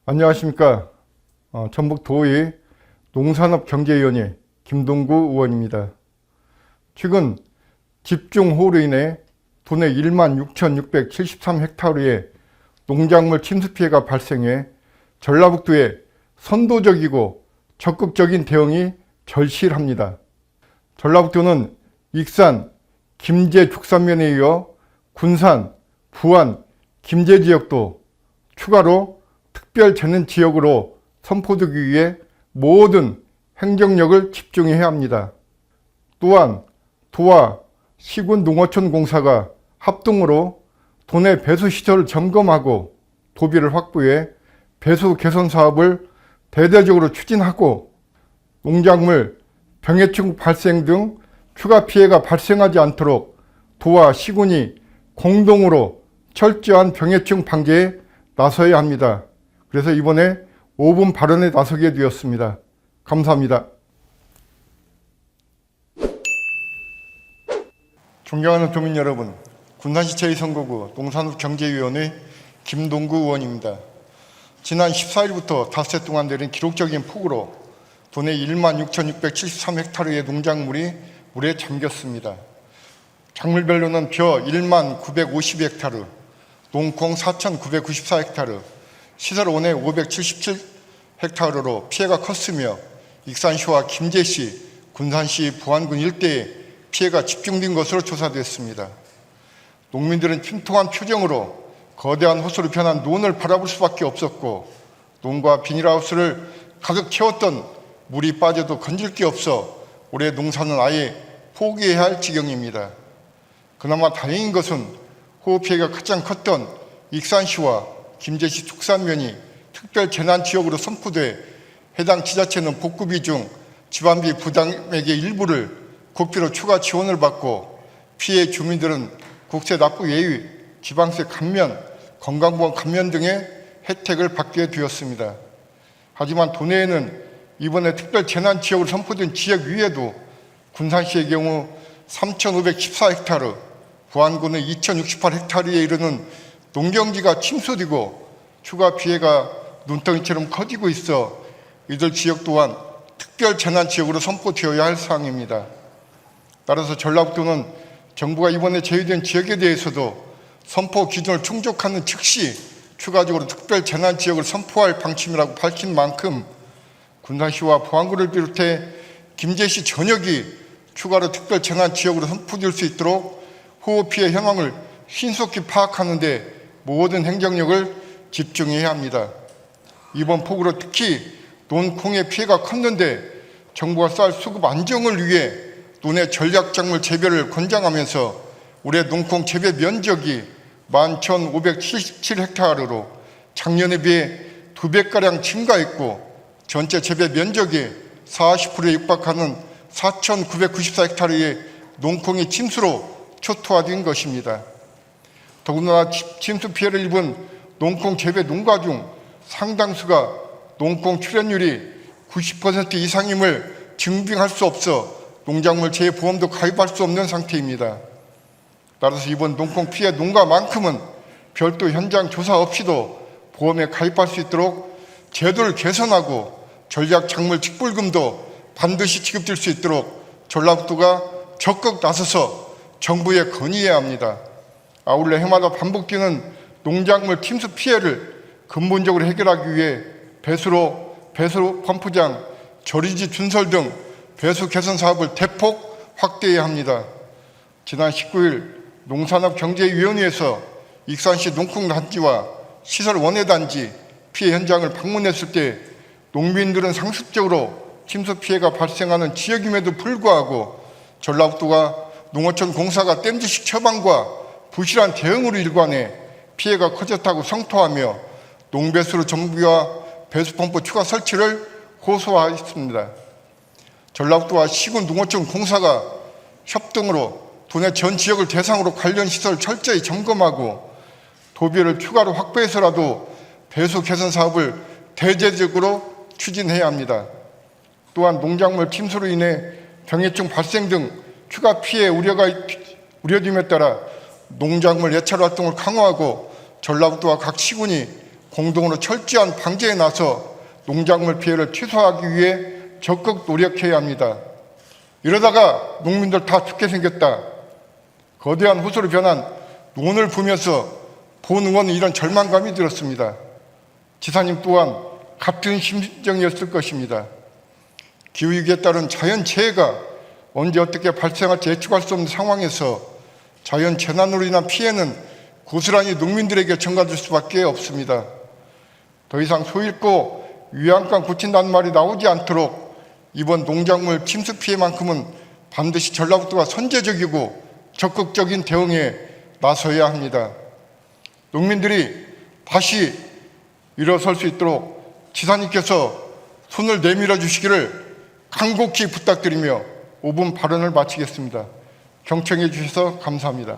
안녕하십니까. 전북도의 농산업경제위원회 김동구 의원입니다. 최근 집중호우로 인해 도내 16,673헥타르의 농작물 침수 피해가 발생해 전라북도에 선도적이고 적극적인 대응이 절실합니다. 전라북도는 익산, 김제 축산면에 이어 군산, 부안, 김제 지역도 추가로 특별 재난 지역으로 선포되기 위해 모든 행정력을 집중해야 합니다. 또한 도와 시군 농어촌 공사가 합동으로 도내 배수 시설을 점검하고 도비를 확보해 배수 개선 사업을 대대적으로 추진하고 농작물 병해충 발생 등 추가 피해가 발생하지 않도록 도와 시군이 공동으로 철저한 병해충 방제에 나서야 합니다. 그래서 이번에 5분 발언에 나서게 되었습니다. 감사합니다. 존경하는 도민 여러분, 군산시 제2선거구 농산업경제위원회 김동구 의원입니다. 지난 14일부터 닷새 동안 내린 기록적인 폭우로 도내 16,673헥타르의 농작물이 물에 잠겼습니다. 작물별로는 벼 10,950헥타르, 농콩 4,994헥타르, 시설 원해 577헥타르로 피해가 컸으며 익산시와 김제시, 군산시, 부안군 일대에 피해가 집중된 것으로 조사됐습니다. 농민들은 침통한 표정으로 거대한 호수로 변한 논을 바라볼 수밖에 없었고 논과 비닐하우스를 가득 채웠던 물이 빠져도 건질 게 없어 올해 농사는 아예 포기해야 할 지경입니다. 그나마 다행인 것은 호우 피해가 가장 컸던 익산시와 김제시 축산면이 특별 재난지역으로 선포돼 해당 지자체는 복구비 중 지방비 부담액의 일부를 국비로 추가 지원을 받고 피해 주민들은 국세 납부 예외, 지방세 감면, 건강보험 감면 등의 혜택을 받게 되었습니다. 하지만 도내에는 이번에 특별 재난지역으로 선포된 지역 위에도 군산시의 경우 3,514헥타르, 부안군의 2,068헥타르에 이르는 농경지가 침수되고 추가 피해가 눈덩이처럼 커지고 있어 이들 지역 또한 특별 재난지역으로 선포되어야 할 사항입니다. 따라서 전라북도는 정부가 이번에 제외된 지역에 대해서도 선포 기준을 충족하는 즉시 추가적으로 특별 재난지역을 선포할 방침이라고 밝힌 만큼 군산시와 부안군을 비롯해 김제시 전역이 추가로 특별 재난지역으로 선포될 수 있도록 호우 피해 현황을 신속히 파악하는 데 모든 행정력을 집중해야 합니다. 이번 폭우로 특히 논콩의 피해가 컸는데 정부가 쌀 수급 안정을 위해 논의 전략작물 재배를 권장하면서 올해 농콩 재배 면적이 11,577헥타르로 작년에 비해 2배가량 증가했고 전체 재배 면적의 40%에 육박하는 4,994헥타르의 농콩이 침수로 초토화된 것입니다. 더군다나 침수 피해를 입은 농콩 재배 농가 중 상당수가 농콩 출현율이 90% 이상임을 증빙할 수 없어 농작물 재보험도 가입할 수 없는 상태입니다. 따라서 이번 농콩 피해 농가만큼은 별도 현장 조사 없이도 보험에 가입할 수 있도록 제도를 개선하고 전략 작물 직불금도 반드시 지급될 수 있도록 전라북도가 적극 나서서 정부에 건의해야 합니다. 아울러 해마다 반복되는 농작물 침수 피해를 근본적으로 해결하기 위해 배수 펌프장, 저리지 준설 등 배수 개선 사업을 대폭 확대해야 합니다. 지난 19일 농산업경제위원회에서 익산시 농콩단지와 시설 원해단지 피해 현장을 방문했을 때 농민들은 상습적으로 침수 피해가 발생하는 지역임에도 불구하고 전라북도가 농어촌 공사가 땜질식 처방과 부실한 대응으로 일관해 피해가 커졌다고 성토하며 농배수로 정비와 배수펌프 추가 설치를 호소하였습니다. 전라북도와 시군 농어촌 공사가 협동으로 도내 전 지역을 대상으로 관련 시설을 철저히 점검하고 도비를 추가로 확보해서라도 배수 개선 사업을 대대적으로 추진해야 합니다. 또한 농작물 침수로 인해 병해충 발생 등 추가 피해 우려됨에 따라 농작물 예찰 활동을 강화하고 전라북도와 각 시군이 공동으로 철저한 방제에 나서 농작물 피해를 최소화하기 위해 적극 노력해야 합니다. 이러다가 농민들 다 죽게 생겼다. 거대한 호수로 변한 논을 보면서 본 의원은 이런 절망감이 들었습니다. 지사님 또한 같은 심정이었을 것입니다. 기후위기에 따른 자연재해가 언제 어떻게 발생할지 예측할 수 없는 상황에서 자연재난으로 인한 피해는 고스란히 농민들에게 전가될 수밖에 없습니다. 더 이상 소 잃고 위안감 고친다는 말이 나오지 않도록 이번 농작물 침수 피해만큼은 반드시 전라북도가 선제적이고 적극적인 대응에 나서야 합니다. 농민들이 다시 일어설 수 있도록 지사님께서 손을 내밀어 주시기를 간곡히 부탁드리며 5분 발언을 마치겠습니다. 경청해 주셔서 감사합니다.